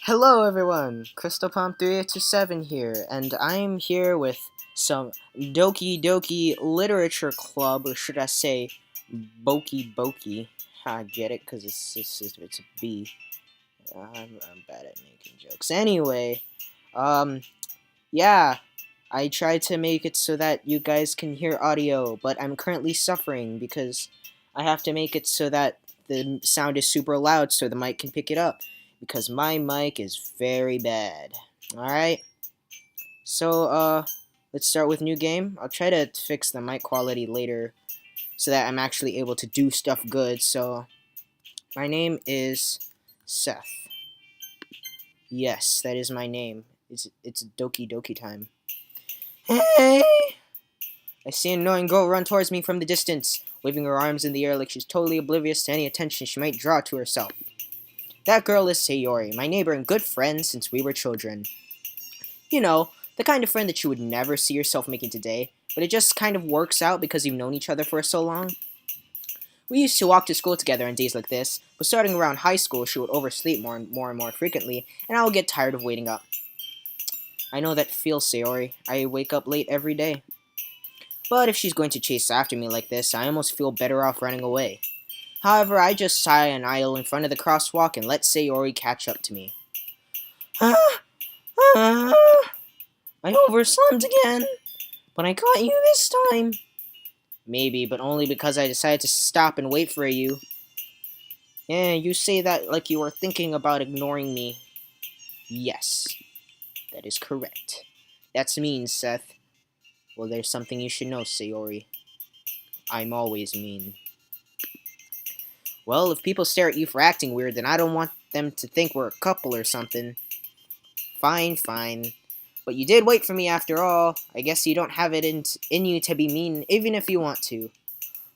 Hello everyone, Crystal Palm 3827 here, and I'm here with some Doki Doki Literature Club, or should I say Boki Boki. I get it, because it's a B. I'm bad at making jokes. Anyway, um, yeah, I tried to make it so that you guys can hear audio, but I'm currently suffering because I have to make it so that the sound is super loud so the mic can pick it up, because my mic is very bad. Alright? So, let's start with new game. I'll try to fix the mic quality later so that I'm actually able to do stuff good. So, my name is Seth. Yes, that is my name. It's Doki Doki time. Hey! I see an annoying girl run towards me from the distance, waving her arms in the air like she's totally oblivious to any attention she might draw to herself. That girl is Sayori, my neighbor and good friend since we were children. You know, the kind of friend that you would never see yourself making today, but it just kind of works out because you've known each other for so long. We used to walk to school together on days like this, but starting around high school she would oversleep more and more frequently, and I would get tired of waiting up. I know that feels, Sayori. I wake up late every day. But if she's going to chase after me like this, I almost feel better off running away. However, I just sigh and idle in front of the crosswalk and let Sayori catch up to me. I overslept again, but I caught you this time. Maybe, but only because I decided to stop and wait for you. Yeah, you say that like you were thinking about ignoring me. Yes, that is correct. That's mean, Seth. Well, there's something you should know, Sayori. I'm always mean. Well, if people stare at you for acting weird, then I don't want them to think we're a couple or something. Fine, fine. But you did wait for me after all. I guess you don't have it in you to be mean, even if you want to.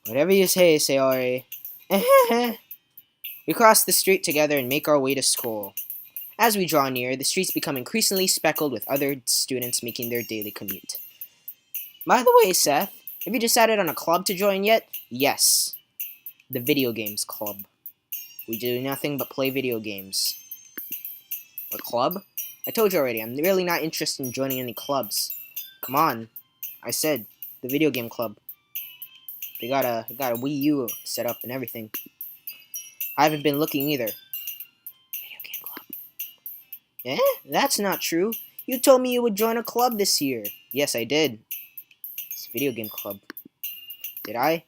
Whatever you say, Sayori. We cross the street together and make our way to school. As we draw near, the streets become increasingly speckled with other students making their daily commute. By the way, Seth, have you decided on a club to join yet? Yes. The video games club. We do nothing but play video games. A club? I told you already, I'm really not interested in joining any clubs. Come on. I said, the video game club. They got a Wii U set up and everything. I haven't been looking either. Video game club. Eh? That's not true. You told me you would join a club this year. Yes, I did. It's a video game club. Did I?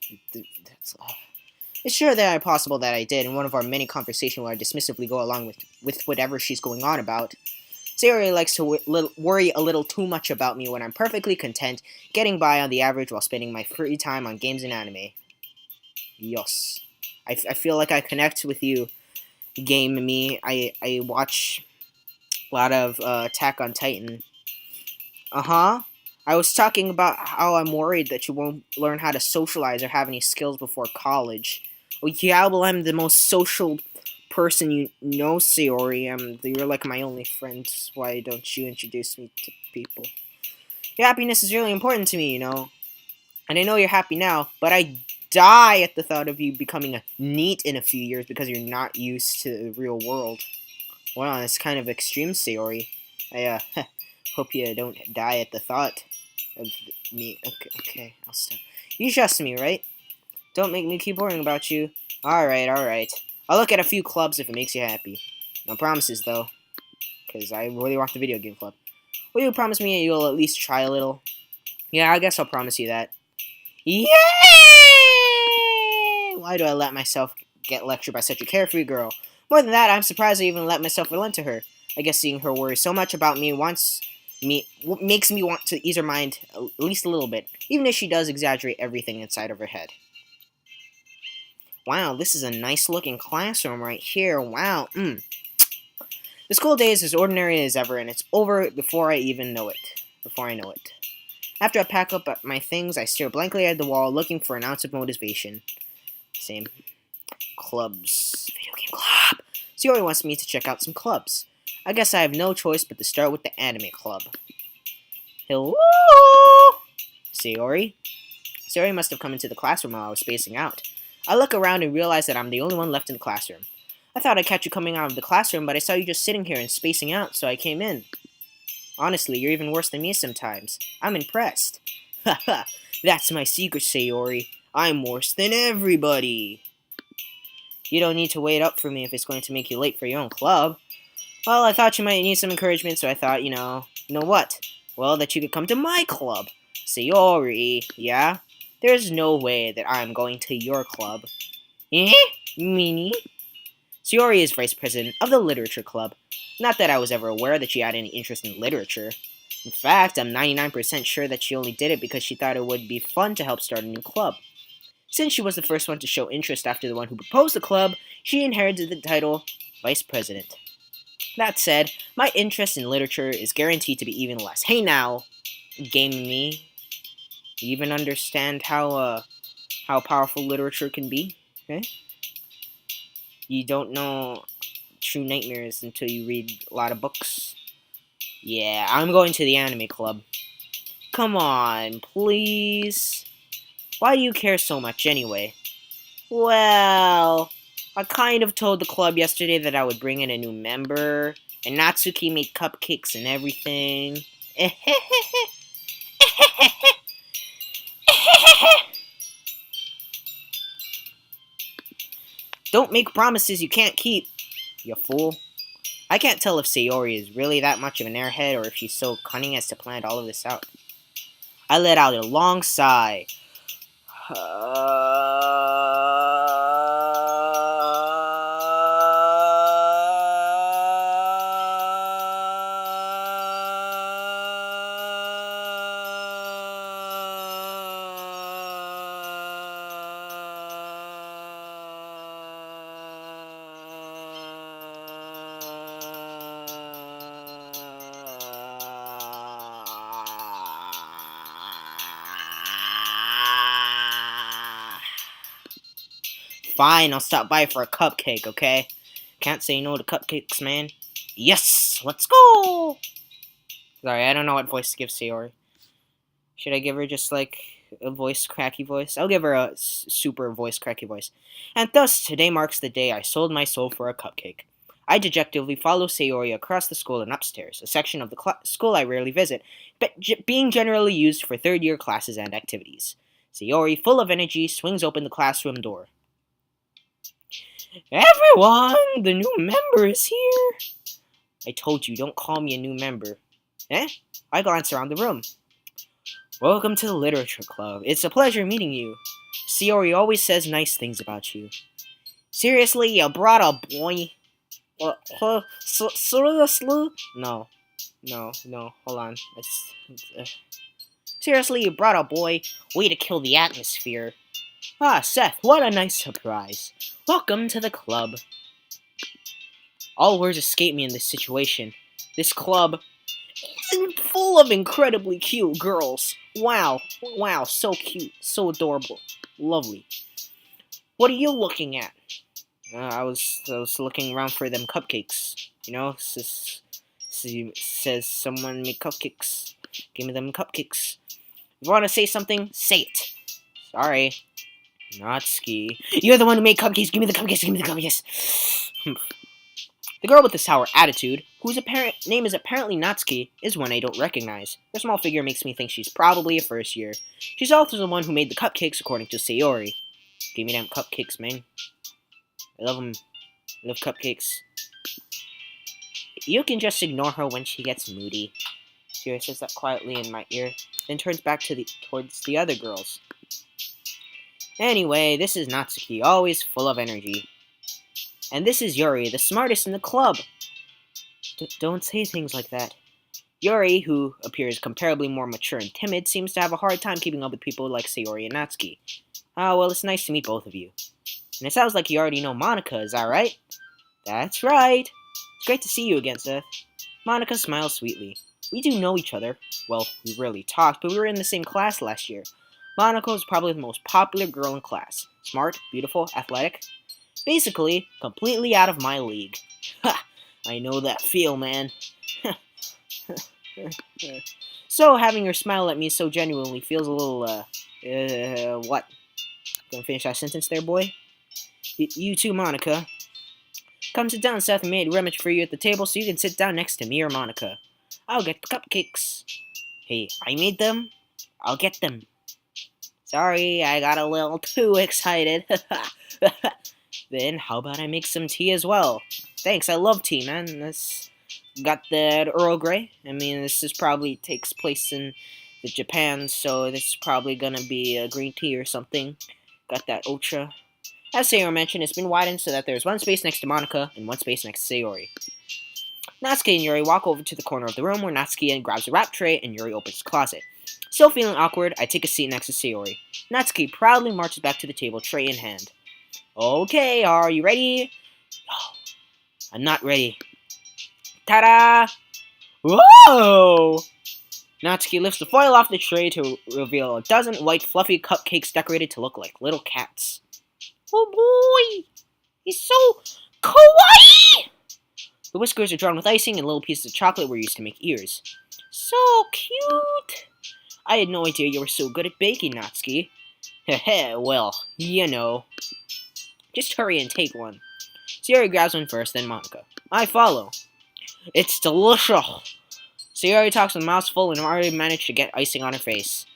It's sure that possible that I did in one of our many conversations where I dismissively go along with whatever she's going on about. Sayori likes to worry a little too much about me when I'm perfectly content, getting by on the average while spending my free time on games and anime. Yes. I feel like I connect with you, game me. I watch a lot of Attack on Titan. Uh-huh. I was talking about how I'm worried that you won't learn how to socialize or have any skills before college. Well, yeah, well, I'm the most social person you know, Sayori. You're like my only friend. Why don't you introduce me to people? Your happiness is really important to me, you know. And I know you're happy now, but I die at the thought of you becoming a NEET in a few years because you're not used to the real world. Wow, that's kind of extreme, Sayori. I hope you don't die at the thought of me. Okay, I'll stop. You trust me, right? Don't make me keep worrying about you. Alright. I'll look at a few clubs if it makes you happy. No promises, though. Because I really want the video game club. Will you promise me you'll at least try a little? Yeah, I guess I'll promise you that. Yay! Why do I let myself get lectured by such a carefree girl? More than that, I'm surprised I even let myself relent to her. I guess seeing her worry so much about me makes me want to ease her mind at least a little bit, even if she does exaggerate everything inside of her head. Wow, this is a nice looking classroom right here. Wow. The school day is as ordinary as ever, and it's over before I know it. After I pack up my things, I stare blankly at the wall, looking for an ounce of motivation. Same. Clubs. Video game club. Sayori wants me to check out some clubs. I guess I have no choice but to start with the anime club. Hello? Sayori? Sayori must have come into the classroom while I was spacing out. I look around and realize that I'm the only one left in the classroom. I thought I'd catch you coming out of the classroom, but I saw you just sitting here and spacing out, so I came in. Honestly, you're even worse than me sometimes. I'm impressed. Haha, that's my secret, Sayori. I'm worse than everybody. You don't need to wait up for me if it's going to make you late for your own club. Well, I thought you might need some encouragement, so I thought, you know what? Well, that you could come to my club. Sayori, yeah? There's no way that I'm going to your club. Eh? Meanie? Sayori is vice president of the Literature Club. Not that I was ever aware that she had any interest in literature. In fact, I'm 99% sure that she only did it because she thought it would be fun to help start a new club. Since she was the first one to show interest after the one who proposed the club, she inherited the title Vice President. That said, my interest in literature is guaranteed to be even less. Hey now, game me. You even understand how powerful literature can be? Okay? You don't know true nightmares until you read a lot of books. Yeah, I'm going to the anime club. Come on, please. Why do you care so much anyway? Well, I kind of told the club yesterday that I would bring in a new member, and Natsuki made cupcakes and everything. Don't make promises you can't keep, you fool. I can't tell if Sayori is really that much of an airhead or if she's so cunning as to plan all of this out. I let out a long sigh. Fine, I'll stop by for a cupcake, okay? Can't say no to cupcakes, man. Yes, let's go! Sorry, I don't know what voice to give Sayori. Should I give her just like a cracky voice? I'll give her a super cracky voice. And thus, today marks the day I sold my soul for a cupcake. I dejectedly follow Sayori across the school and upstairs, a section of the school I rarely visit, but being generally used for third-year classes and activities. Sayori, full of energy, swings open the classroom door. Everyone, the new member is here. I told you, don't call me a new member. Eh? I glance around the room. Welcome to the Literature Club. It's a pleasure meeting you. Sayori always says nice things about you. Seriously, you brought a boy? Seriously? No, hold on. Seriously, you brought a boy? Way to kill the atmosphere. Ah, Seth, what a nice surprise. Welcome to the club. All words escape me in this situation. This club is full of incredibly cute girls. Wow, so cute, so adorable, lovely. What are you looking at? I was looking around for them cupcakes. You know, says someone make cupcakes. Give me them cupcakes. If you want to say something, say it. Sorry. Natsuki. You're the one who made cupcakes. Give me the cupcakes. The girl with the sour attitude, whose name is apparently Natsuki, is one I don't recognize. Her small figure makes me think she's probably a first year. She's also the one who made the cupcakes, according to Sayori. Give me them cupcakes, man. I love them. I love cupcakes. You can just ignore her when she gets moody. Sayori says that quietly in my ear, then turns back towards the other girls. Anyway, this is Natsuki, always full of energy. And this is Yuri, the smartest in the club. Don't say things like that. Yuri, who appears comparably more mature and timid, seems to have a hard time keeping up with people like Sayori and Natsuki. Ah, well, it's nice to meet both of you. And it sounds like you already know Monica, is that right? That's right. It's great to see you again, Seth. Monica smiles sweetly. We do know each other. Well, we rarely talked, but we were in the same class last year. Monica is probably the most popular girl in class. Smart, beautiful, athletic. Basically, completely out of my league. Ha! I know that feel, man. So, having her smile at me so genuinely feels a little, what? Gonna finish that sentence there, boy? You too, Monica. Come sit down, Seth. I made rummage for you at the table so you can sit down next to me or Monica. I'll get the cupcakes. Hey, I made them. I'll get them. Sorry, I got a little too excited. Then how about I make some tea as well? Thanks, I love tea, man. This got that Earl Grey. I mean, this is probably takes place in Japan, so this is probably gonna be a green tea or something. Got that Ocha. As Sayori mentioned, it's been widened so that there's one space next to Monica and one space next to Sayori. Natsuki and Yuri walk over to the corner of the room where Natsuki grabs a wrap tray and Yuri opens the closet. Still feeling awkward, I take a seat next to Sayori. Natsuki proudly marches back to the table, tray in hand. Okay, are you ready? No, I'm not ready. Ta-da! Whoa! Natsuki lifts the foil off the tray to reveal a dozen white fluffy cupcakes decorated to look like little cats. Oh boy! He's so kawaii! The whiskers are drawn with icing and little pieces of chocolate were used to make ears. So cute! I had no idea you were so good at baking, Natsuki. Heh, well, you know. Just hurry and take one. Sayori grabs one first, then Monica. I follow. It's delicious! Sayori talks with a mouthful and already managed to get icing on her face.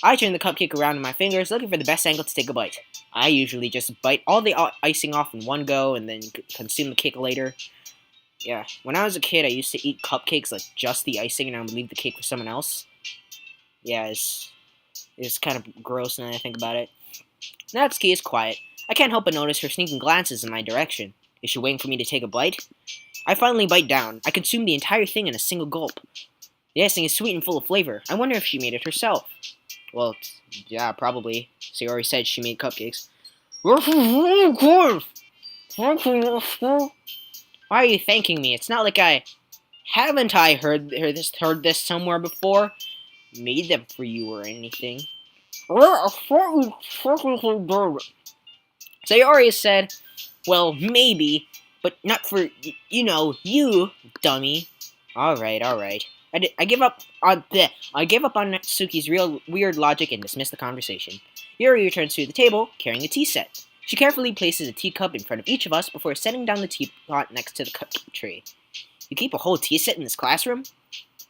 I turn the cupcake around in my fingers, looking for the best angle to take a bite. I usually just bite all the icing off in one go and then consume the cake later. Yeah, when I was a kid, I used to eat cupcakes like just the icing and I would leave the cake for someone else. Yeah, it's kind of gross now that I think about it. Natsuki is quiet. I can't help but notice her sneaking glances in my direction. Is she waiting for me to take a bite? I finally bite down. I consume the entire thing in a single gulp. The icing is sweet and full of flavor. I wonder if she made it herself. Well, yeah, probably. Sayori said she made cupcakes. This is really good! Why are you thanking me? It's not like I... Haven't I heard this somewhere before? Made them for you or anything. Well, I certainly did. Sayori said, well, maybe, but not for, you, dummy. Alright. I give up on Natsuki's real weird logic and dismiss the conversation. Yuri returns to the table, carrying a tea set. She carefully places a teacup in front of each of us before setting down the teapot next to the cupcake tray. You keep a whole tea set in this classroom?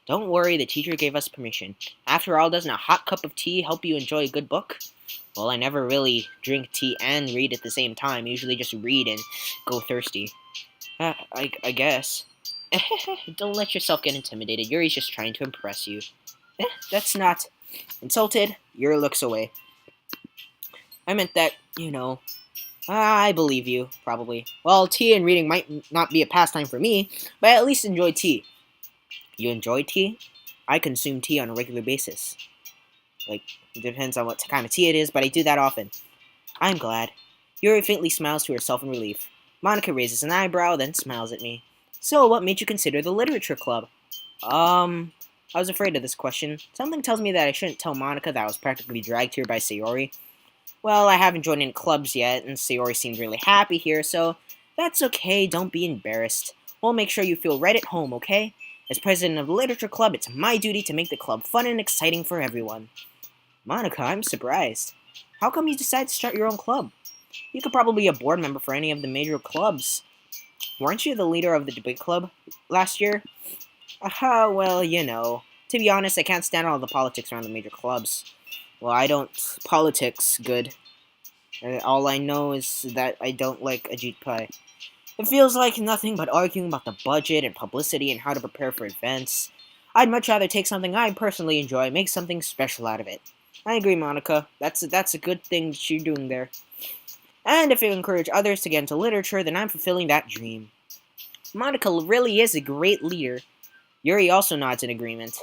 Don't worry, the teacher gave us permission. After all, doesn't a hot cup of tea help you enjoy a good book? Well, I never really drink tea and read at the same time. I usually just read and go thirsty. I guess. Don't let yourself get intimidated. Yuri's just trying to impress you. That's not. Insulted, Yuri looks away. I meant that, I believe you, probably. Well, tea and reading might not be a pastime for me, but I at least enjoy tea. You enjoy tea? I consume tea on a regular basis. It depends on what kind of tea it is, but I do that often. I'm glad. Yuri faintly smiles to herself in relief. Monica raises an eyebrow, then smiles at me. So, what made you consider the literature club? I was afraid of this question. Something tells me that I shouldn't tell Monica that I was practically dragged here by Sayori. Well, I haven't joined any clubs yet, and Sayori seemed really happy here, so that's okay, don't be embarrassed. We'll make sure you feel right at home, okay? As president of the literature club, it's my duty to make the club fun and exciting for everyone. Monica, I'm surprised. How come you decided to start your own club? You could probably be a board member for any of the major clubs. Weren't you the leader of the debate club last year? Well, To be honest, I can't stand all the politics around the major clubs. Well, I don't politics good. All I know is that I don't like Ajit Pai. It feels like nothing but arguing about the budget and publicity and how to prepare for events. I'd much rather take something I personally enjoy and make something special out of it. I agree, Monica. That's a good thing that you're doing there. And if you encourage others to get into literature, then I'm fulfilling that dream. Monica really is a great leader. Yuri also nods in agreement.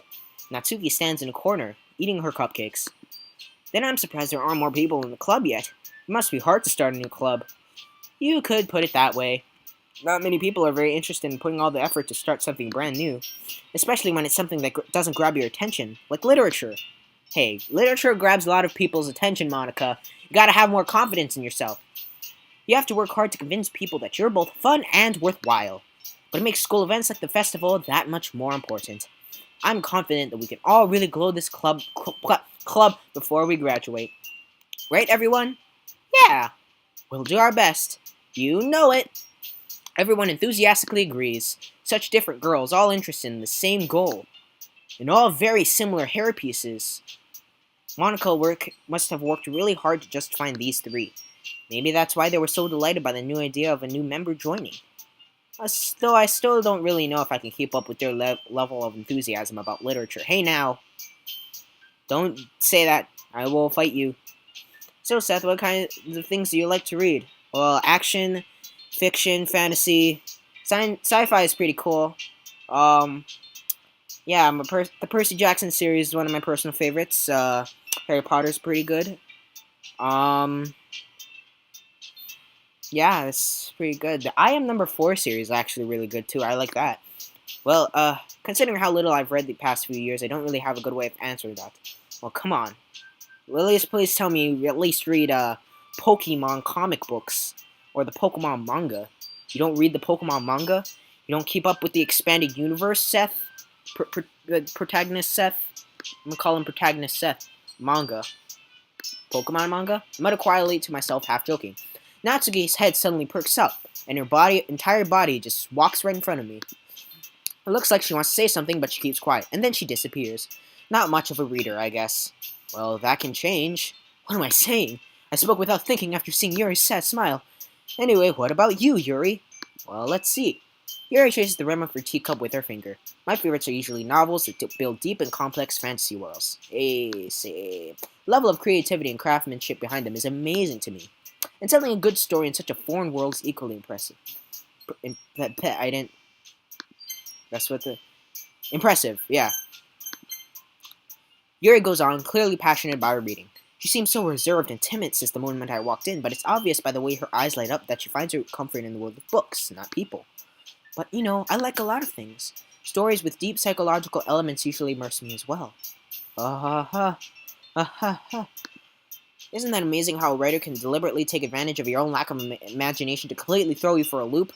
Natsuki stands in a corner, eating her cupcakes. Then I'm surprised there aren't more people in the club yet. It must be hard to start a new club. You could put it that way. Not many people are very interested in putting all the effort to start something brand new, especially when it's something that doesn't grab your attention, like literature. Hey, literature grabs a lot of people's attention, Monica. You gotta have more confidence in yourself. You have to work hard to convince people that you're both fun and worthwhile. But it makes school events like the festival that much more important. I'm confident that we can all really grow this club before we graduate. Right, everyone? Yeah. We'll do our best. You know it. Everyone enthusiastically agrees. Such different girls, all interested in the same goal, and all very similar hairpieces. Monica must have worked really hard to just find these three. Maybe that's why they were so delighted by the new idea of a new member joining. Though I still don't really know if I can keep up with their level of enthusiasm about literature. Hey now, don't say that. I will fight you. So Seth, what kind of things do you like to read? Well, action, fiction, fantasy, sci-fi is pretty cool. Um, yeah, the Percy Jackson series is one of my personal favorites. Harry Potter's pretty good. Um, yeah, it's pretty good. The I Am Number 4 series is actually really good too. I like that. Well, considering how little I've read the past few years, I don't really have a good way of answering that. Well, come on. Lilius, please tell me you at least read, Pokemon comic books. Or the Pokemon manga. You don't read the Pokemon manga? You don't keep up with the expanded universe, Seth? Protagonist Seth? I'm gonna call him Protagonist Seth. Manga. Pokemon manga? I muttered quietly to myself, half joking. Natsuki's head suddenly perks up, and her entire body just walks right in front of me. It looks like she wants to say something, but she keeps quiet, and then she disappears. Not much of a reader, I guess. Well, that can change. What am I saying? I spoke without thinking after seeing Yuri's sad smile. Anyway, what about you, Yuri? Well, let's see. Yuri traces the rim of her teacup with her finger. My favorites are usually novels that build deep and complex fantasy worlds. The level of creativity and craftsmanship behind them is amazing to me. And telling a good story in such a foreign world is equally impressive. I didn't... That's what the... Impressive, yeah. Yuri goes on, clearly passionate about her reading. She seems so reserved and timid since the moment I walked in, but it's obvious by the way her eyes light up that she finds her comfort in the world of books, not people. But, I like a lot of things. Stories with deep psychological elements usually immerse me as well. Ha. Isn't that amazing how a writer can deliberately take advantage of your own lack of imagination to completely throw you for a loop?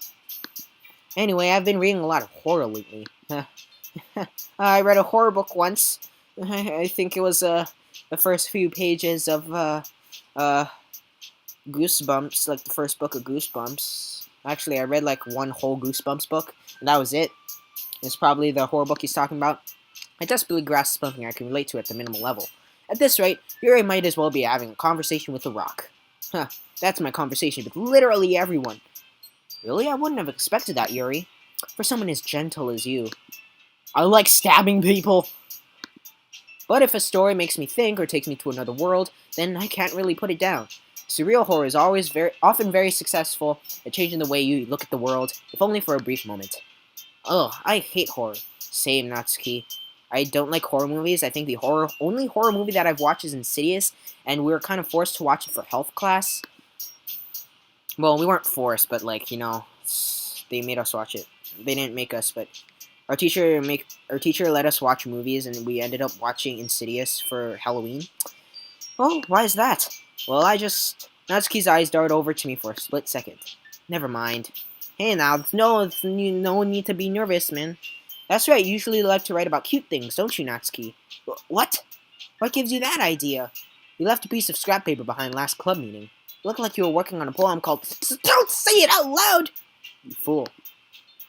Anyway, I've been reading a lot of horror lately. I read a horror book once. I think it was, the first few pages of, Goosebumps, like the first book of Goosebumps. Actually, I read, like, one whole Goosebumps book, and that was it. It's probably the horror book he's talking about. I desperately grasp something I can relate to at the minimal level. At this rate, Yuri might as well be having a conversation with a rock. That's my conversation with literally everyone. Really? I wouldn't have expected that, Yuri. For someone as gentle as you. I like stabbing people! But if a story makes me think or takes me to another world, then I can't really put it down. Surreal horror is often very successful at changing the way you look at the world, if only for a brief moment. Ugh, I hate horror. Same, Natsuki. I don't like horror movies. I think the only horror movie that I've watched is Insidious, and we were kind of forced to watch it for health class. Well, we weren't forced, but they made us watch it. They didn't make us, but our teacher let us watch movies, and we ended up watching Insidious for Halloween. Oh, why is that? Well, Natsuki's eyes darted over to me for a split second. Never mind. Hey now, no need to be nervous, man. That's right, you usually like to write about cute things, don't you, Natsuki? What? What gives you that idea? You left a piece of scrap paper behind last club meeting. It looked like you were working on a poem called Don't Say It Out Loud! You fool.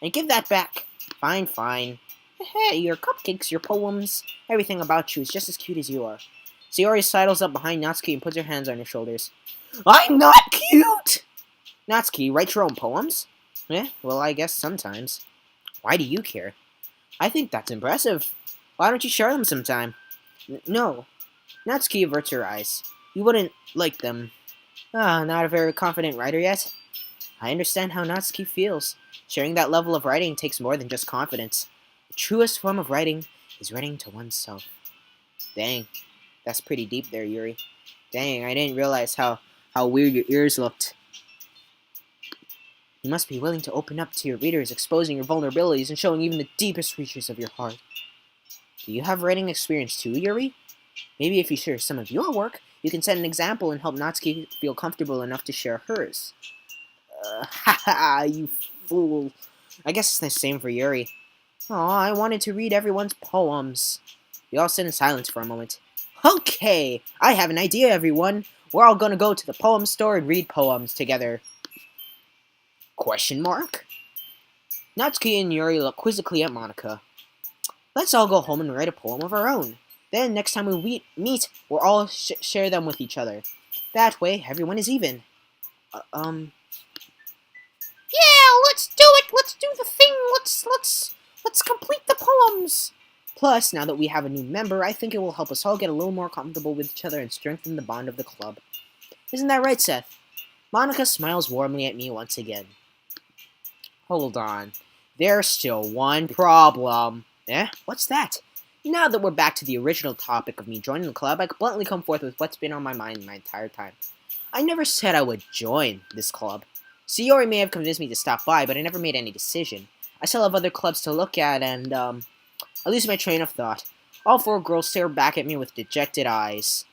And give that back. Fine. Hey, your cupcakes, your poems, everything about you is just as cute as you are. Sayori sidles up behind Natsuki and puts her hands on her shoulders. I'm not cute! Natsuki, write your own poems? Well, I guess sometimes. Why do you care? I think that's impressive. Why don't you share them sometime? No. Natsuki averts her eyes. You wouldn't like them. Not a very confident writer yet? I understand how Natsuki feels. Sharing that level of writing takes more than just confidence. The truest form of writing is writing to oneself. Dang. That's pretty deep there, Yuri. Dang, I didn't realize how weird your ears looked. You must be willing to open up to your readers, exposing your vulnerabilities and showing even the deepest reaches of your heart. Do you have writing experience too, Yuri? Maybe if you share some of your work, you can set an example and help Natsuki feel comfortable enough to share hers. You fool. I guess it's the same for Yuri. I wanted to read everyone's poems. We all sit in silence for a moment. Okay, I have an idea, everyone. We're all gonna go to the poem store and read poems together. Question mark? Natsuki and Yuri look quizzically at Monica. Let's all go home and write a poem of our own. Then, next time we meet, we'll all share them with each other. That way, everyone is even. Yeah, let's do it. Let's do the thing. Let's complete the poems. Plus, now that we have a new member, I think it will help us all get a little more comfortable with each other and strengthen the bond of the club. Isn't that right, Seth? Monica smiles warmly at me once again. Hold on. There's still one problem. Eh? What's that? Now that we're back to the original topic of me joining the club, I could bluntly come forth with what's been on my mind my entire time. I never said I would join this club. Sayori may have convinced me to stop by, but I never made any decision. I still have other clubs to look at, and, I lose my train of thought. All four girls stare back at me with dejected eyes.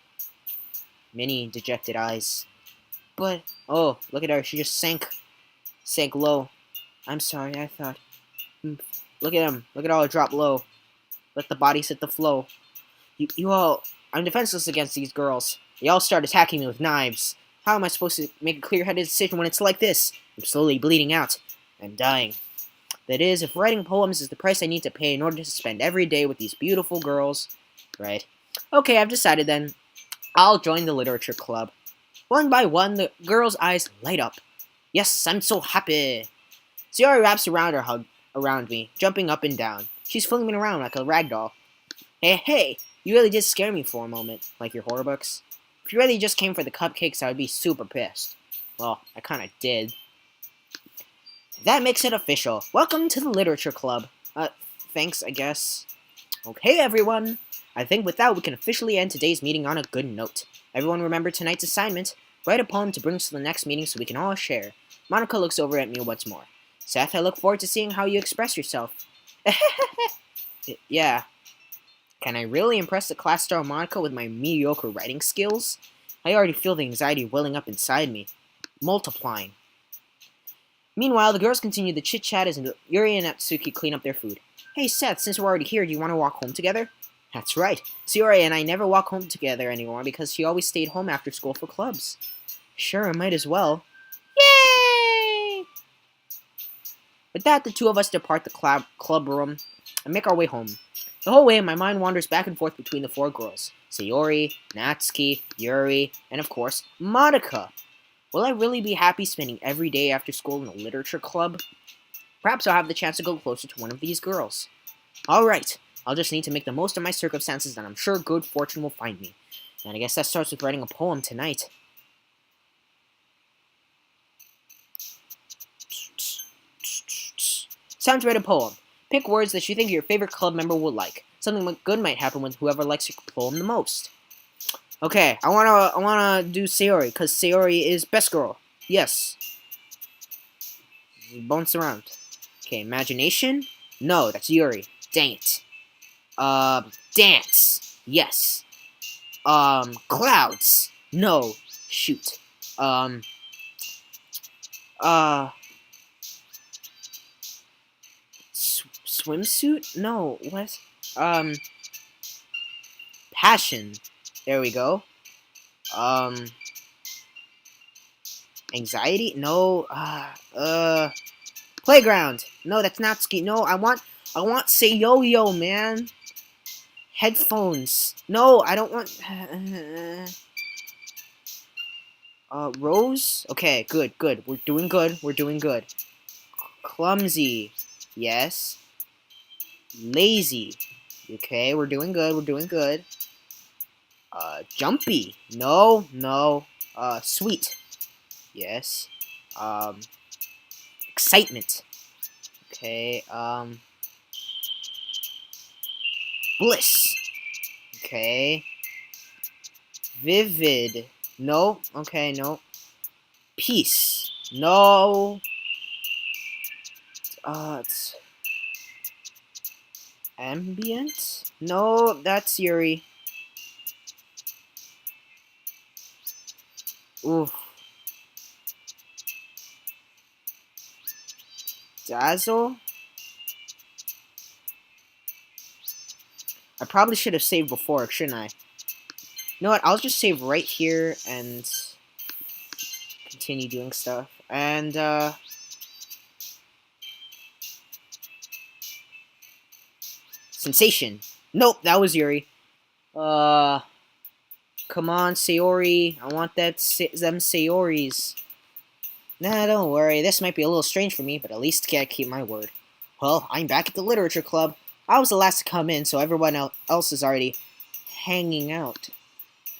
Many dejected eyes. But, oh, look at her, she just sank low. I'm sorry, I thought. Look at him, look at all drop low. Let the bodies hit the flow. You all, I'm defenseless against these girls. They all start attacking me with knives. How am I supposed to make a clear-headed decision when it's like this? I'm slowly bleeding out. I'm dying. That is, if writing poems is the price I need to pay in order to spend every day with these beautiful girls. Right. Okay, I've decided then. I'll join the literature club. One by one, the girls' eyes light up. Yes, I'm so happy. Sayori wraps around me, jumping up and down. She's flinging me around like a rag doll. Hey, you really did scare me for a moment, like your horror books. If you really just came for the cupcakes, I would be super pissed. Well, I kinda did. That makes it official. Welcome to the literature club. Thanks, I guess. Okay, everyone. I think with that, we can officially end today's meeting on a good note. Everyone remember tonight's assignment. Write a poem to bring us to the next meeting so we can all share. Monica looks over at me once more. Seth, I look forward to seeing how you express yourself. Yeah. Can I really impress the class star Monica with my mediocre writing skills? I already feel the anxiety welling up inside me, multiplying. Meanwhile, the girls continue the chit-chat as Yuri and Natsuki clean up their food. Hey Seth, since we're already here, do you want to walk home together? That's right. Sayori and I never walk home together anymore because she always stayed home after school for clubs. Sure, I might as well. Yay! With that, the two of us depart the club room and make our way home. The whole way, my mind wanders back and forth between the four girls. Sayori, Natsuki, Yuri, and of course, Monica. Will I really be happy spending every day after school in a literature club? Perhaps I'll have the chance to go closer to one of these girls. Alright, I'll just need to make the most of my circumstances, and I'm sure good fortune will find me. And I guess that starts with writing a poem tonight. It's time to write a poem. Pick words that you think your favorite club member will like. Something good might happen with whoever likes your poem the most. Okay, I wanna do Sayori, because Sayori is best girl. Yes. Bounce around. Okay, imagination? No, that's Yuri. Dang it. Dance. Yes. Clouds. No. Shoot. Swimsuit? No, what? Passion. There we go. Anxiety? No. Playground. No, that's not ski. No, I want say yo-yo, man. Headphones. No, I don't want... Rose? Okay, good. We're doing good. Clumsy. Yes. Lazy. Okay, we're doing good. Jumpy. No. Sweet. Yes. Excitement. Okay, bliss. Okay. Vivid. No. Okay, no. Peace. No. It's ambient? No, that's Yuri. Oof. Dazzle? I probably should have saved before, shouldn't I? You know what, I'll just save right here and continue doing stuff. And, Sensation. Nope, that was Yuri. Come on, Sayori. I want them Sayoris. Nah, don't worry. This might be a little strange for me, but at least I keep my word. Well, I'm back at the literature club. I was the last to come in, so everyone else is already hanging out.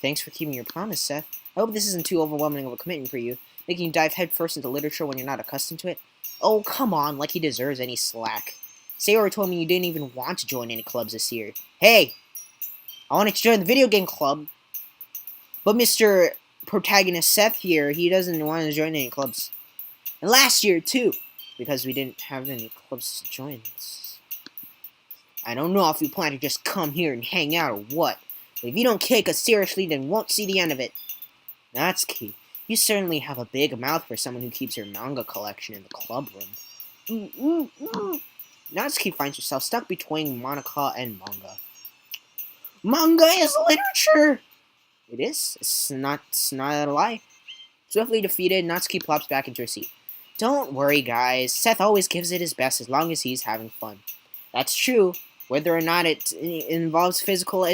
Thanks for keeping your promise, Seth. I hope this isn't too overwhelming of a commitment for you, making you dive headfirst into literature when you're not accustomed to it. Oh, come on, like he deserves any slack. Sayori told me you didn't even want to join any clubs this year. Hey! I wanted to join the video game club, but Mr. Protagonist Seth here, he doesn't want to join any clubs. And last year, too, because we didn't have any clubs to join. I don't know if you plan to just come here and hang out or what, but if you don't take us seriously, then won't see the end of it. Natsuki, you certainly have a big mouth for someone who keeps her manga collection in the club room. Natsuki finds herself stuck between Monica and manga. Manga is literature! It is. It's not a lie. Swiftly defeated, Natsuki plops back into her seat. Don't worry, guys. Seth always gives it his best as long as he's having fun. That's true. Whether or not it involves physical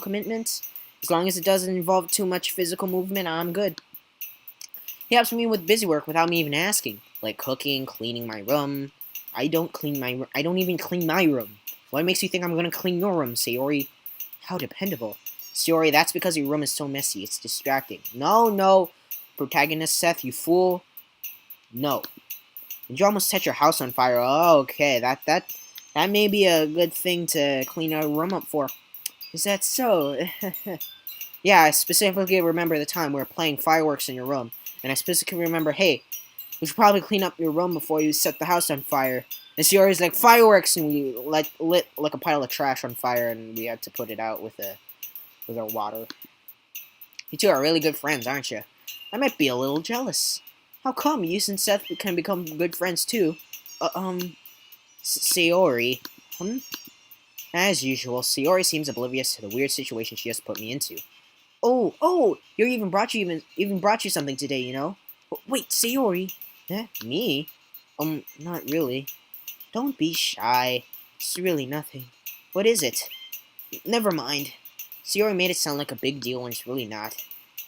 commitments, as long as it doesn't involve too much physical movement, I'm good. He helps me with busy work without me even asking, like cooking, cleaning my room. I don't even clean my room. What makes you think I'm gonna clean your room, Sayori? How dependable. Sayori, that's because your room is so messy. It's distracting. No. Protagonist Seth, you fool. No. Did you almost set your house on fire? Oh, okay. That may be a good thing to clean a room up for. Is that so? Yeah, I specifically remember the time we were playing fireworks in your room. And I specifically remember, hey, we should probably clean up your room before you set the house on fire. And Sayori's like, fireworks! And we lit like a pile of trash on fire, and we had to put it out with our water. You two are really good friends, aren't you? I might be a little jealous. How come? You and Seth can become good friends too. Sayori. As usual, Sayori seems oblivious to the weird situation she just put me into. Oh, you even brought you something today, you know? Wait, Sayori. Me? Not really. Don't be shy. It's really nothing. What is it? Never mind. Sayori made it sound like a big deal when it's really not.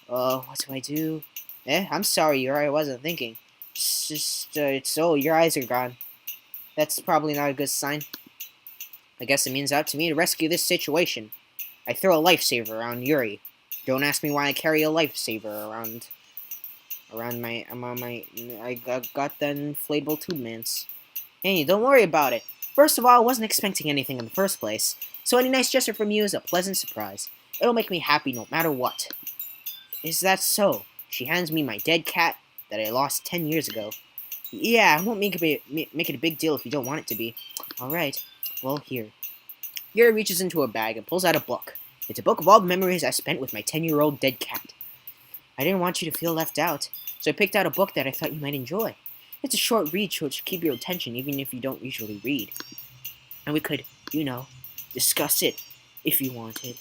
What do I do? I'm sorry, Yuri, I wasn't thinking. Your eyes are gone. That's probably not a good sign. I guess it means up to me to rescue this situation. I throw a lifesaver around Yuri. Don't ask me why I carry a lifesaver around I got the inflatable tube mans. Hey, don't worry about it. First of all, I wasn't expecting anything in the first place, so any nice gesture from you is a pleasant surprise. It'll make me happy no matter what. Is that so? She hands me my dead cat that I lost 10 years ago. Yeah, I won't make it a big deal if you don't want it to be. Alright, well, here. Yuri reaches into a bag and pulls out a book. It's a book of all the memories I spent with my 10-year-old dead cat. I didn't want you to feel left out, so I picked out a book that I thought you might enjoy. It's a short read, so it should keep your attention even if you don't usually read. And we could, discuss it if you wanted.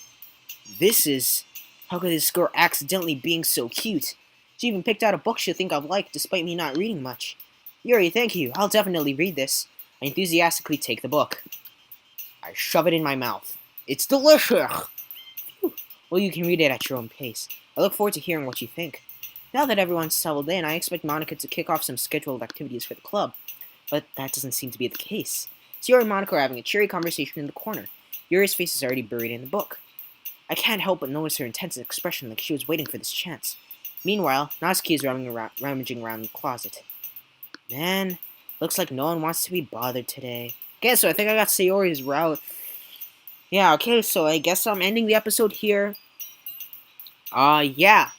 How could this girl accidentally being so cute? She even picked out a book she'll think I'll like, despite me not reading much. Yuri, thank you. I'll definitely read this. I enthusiastically take the book. I shove it in my mouth. It's delicious! Phew. Well, you can read it at your own pace. I look forward to hearing what you think. Now that everyone's settled in, I expect Monica to kick off some scheduled activities for the club. But that doesn't seem to be the case. Yuri and Monica are having a cheery conversation in the corner. Yuri's face is already buried in the book. I can't help but notice her intense expression like she was waiting for this chance. Meanwhile, Natsuki is rummaging around the closet. Man, looks like no one wants to be bothered today. Okay, so I think I got Sayori's route. Yeah, okay, so I guess I'm ending the episode here. Yeah.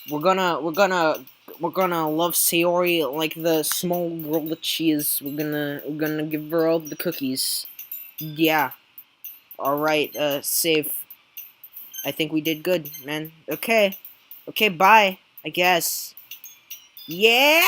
We're gonna love Sayori like the small girl that she is. We're gonna give her all the cookies. Yeah. Alright, save. I think we did good, man. Okay. Okay, bye, I guess. Yeah!